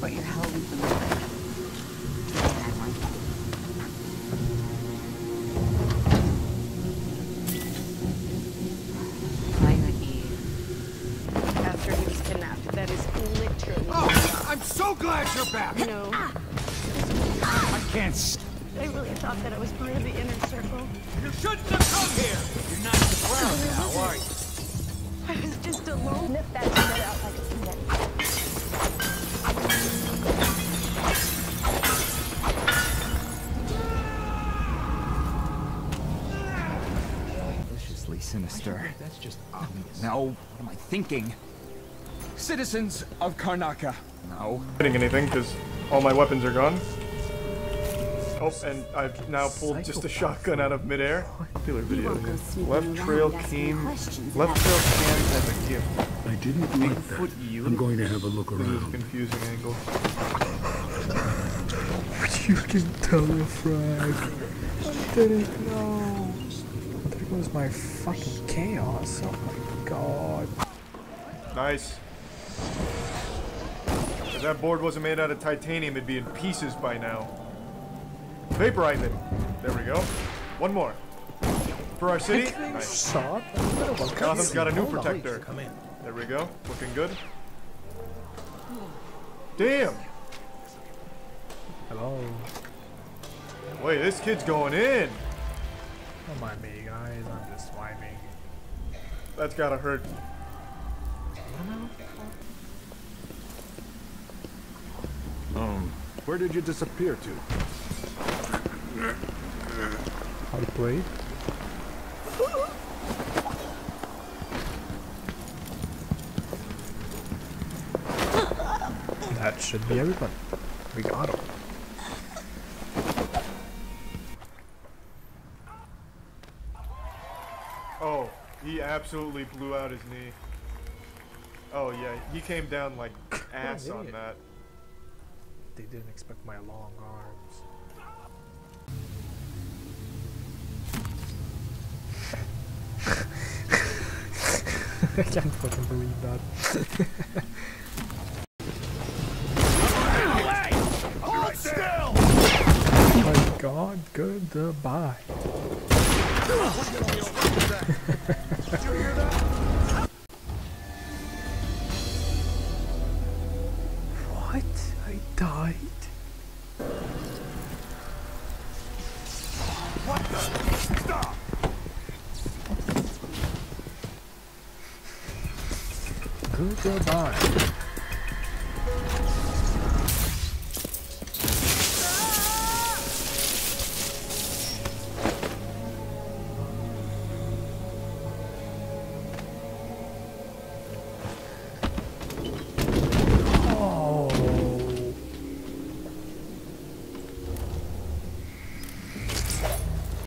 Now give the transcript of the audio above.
what your hell would look like. I want that. After he was kidnapped, that is literally. Oh, I'm so glad you're back. No. I can't. I really thought that I was part of the inner circle. You shouldn't have come here. You're not in the crowd now, are you? I was just alone. Sniff that shit out like a peanut. Deliciously sinister. That's just obvious. Now, what am I thinking? Citizens of Karnaka. No. Hitting anything because all my weapons are gone. Oh, and I've now pulled just a shotgun out of midair. Popular video here. Left trail came. Left trail scans as a gift. I didn't like that. I'm going to have a look This is a around. confusing angle. You can tell a frag. I didn't know. There goes my fucking chaos. Oh my god. Nice. If that board wasn't made out of titanium, it'd be in pieces by now. Vaporize it. There we go. One more. For our city. Nice. Gotham's got a new protector. Come in. There we go. Looking good. Damn. Hello. Wait, this kid's going in. Don't mind me, guys. I'm just swiping. That's gotta hurt. Where did you disappear to? How to play? That should be everybody. We got him. Oh, he absolutely blew out his knee. Oh yeah, he came down like ass on that. They didn't expect my long arms. I can't fucking believe that. Hold still! Oh my god, goodbye. What? I died? What the? Stop! Goodbye.